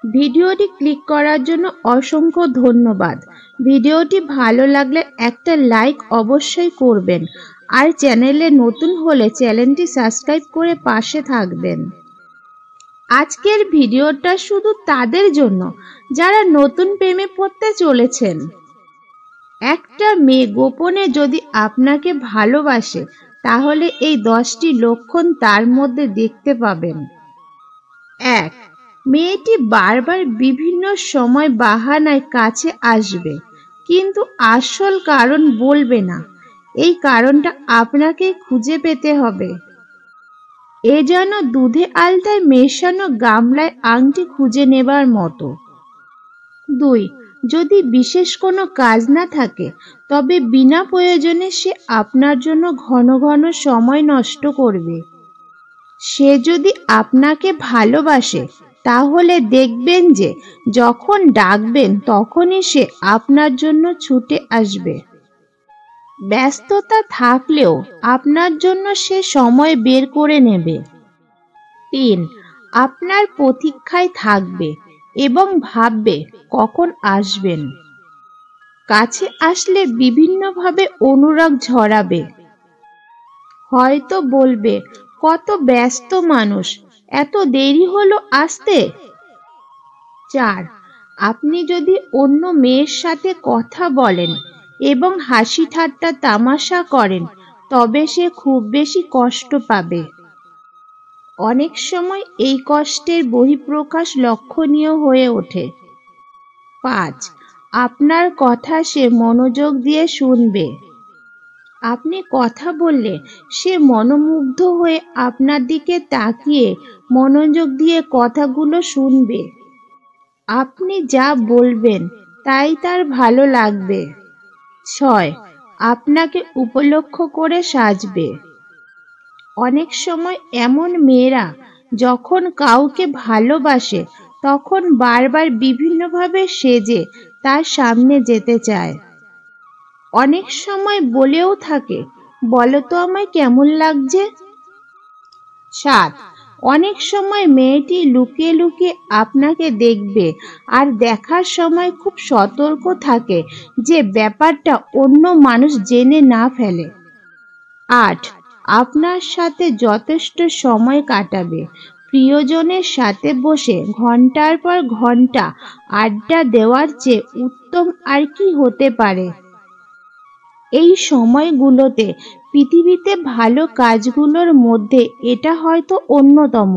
ভিডিওটি ক্লিক করার জন্য অসংখ্য ধন্যবাদ। ভিডিওটি ভালো লাগলে একটা লাইক অবশ্যই করবেন, আর চ্যানেলে নতুন হলে চ্যানেলটি সাবস্ক্রাইব করে পাশে থাকবেন। আজকের ভিডিওটা শুধু তাদের জন্য যারা নতুন প্রেমে পড়তে চলেছেন। একটা মেয়ে গোপনে যদি আপনাকে ভালোবাসে, তাহলে এই 10টি লক্ষণ তার মধ্যে দেখতে পাবেন। 1. মেয়েটি বারবার বিভিন্ন সময় বাহানায় কাছে আসবে, কিন্তু আসল কারণ বলবে না। এই কারণটা আপনাকে খুঁজে পেতে হবে। এ যেন দুধে আলতায় মেশানো গামলায় আংটি খুঁজে নেবার মতো। 2. যদি বিশেষ কোনো কাজ না থাকে, তবে বিনা প্রয়োজনে সে আপনার জন্য ঘন ঘন সময় নষ্ট করবে। সে যদি আপনাকে ভালোবাসে, তাহলে দেখবেন যে যখন ডাকবেন তখনই সে আপনার জন্য ছুটে আসবে। ব্যস্ততা থাকলেও আপনার জন্য সে সময় বের করে নেবে। 3. আপনার প্রতীক্ষায় থাকবে এবং ভাববে কখন আসবেন। কাছে আসলে বিভিন্নভাবে অনুরাগ ঝরাবে। হয়তো বলবে, কত ব্যস্ত মানুষ, এত দেরি হলো আসতে। 4. আপনি যদি অন্য মেয়ের সাথে কথা বলেন এবং হাসি ঠাট্টা তামাশা করেন, তবে সে খুব বেশি কষ্ট পাবে। অনেক সময় এই কষ্টের বহিঃপ্রকাশ লক্ষণীয় হয়ে ওঠে। 5. আপনার কথা সে মনোযোগ দিয়ে শুনবে। আপনি কথা বললে সে মনোমুগ্ধ হয়ে আপনার দিকে তাকিয়ে মনোযোগ দিয়ে কথাগুলো শুনবে। আপনি যা বলবেন তাই তার ভালো লাগবে। 6. আপনাকে উপলক্ষ করে সাজবে। অনেক সময় এমন মেয়েরা যখন কাউকে ভালোবাসে, তখন বারবার বিভিন্নভাবে সেজে তার সামনে যেতে চায়। অনেক সময় বলেও থাকে, বলো তো আমায় কেমন লাগছে। 7. অনেক সময় মেয়েটি লুকিয়ে লুকিয়ে আপনাকে দেখবে, আর দেখার সময় খুব সতর্ক থাকে যে ব্যাপারটা অন্য মানুষ জেনে না ফেলে। 8. আপনার সাথে যথেষ্ট সময় কাটাবে। প্রিয়জনের সাথে বসে ঘন্টার পর ঘন্টা আড্ডা দেওয়ার চেয়ে উত্তম আর কি হতে পারে। এই সময়গুলোতে পৃথিবীতে ভালো কাজগুলোর মধ্যে এটা হয়তো অন্যতম।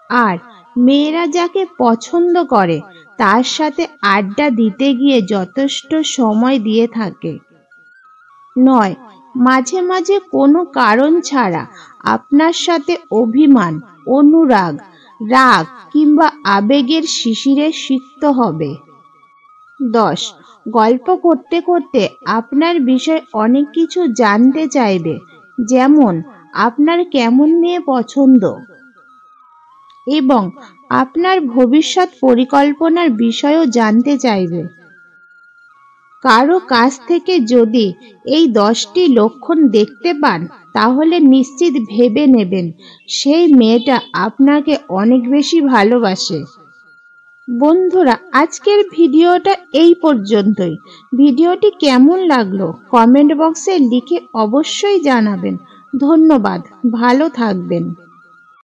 আর মেয়েরা যাকে পছন্দ করে তার সাথে আড্ডা দিতে গিয়ে যথেষ্ট সময় দিয়ে থাকে। 9. মাঝে মাঝে কোনো কারণ ছাড়া আপনার সাথে অভিমান, অনুরাগ, রাগ কিংবা আবেগের শিশিরে সিক্ত হবে। 10. গল্প করতে করতে আপনার বিষয়ে অনেক কিছু জানতে চাইবে, যেমন আপনার কেমন মেয়ে পছন্দ এবং আপনার ভবিষ্যৎ পরিকল্পনার বিষয়েও জানতে চাইবে। কারো কাছ থেকে যদি এই 10টি লক্ষণ দেখতে পান, তাহলে নিশ্চিত ভেবে নেবেন সেই মেয়েটা আপনাকে অনেক বেশি ভালোবাসে। বন্ধুরা, আজকের ভিডিওটা এই পর্যন্তই। ভিডিওটি কেমন লাগলো কমেন্ট বক্সে লিখে অবশ্যই জানাবেন। ধন্যবাদ, ভালো থাকবেন।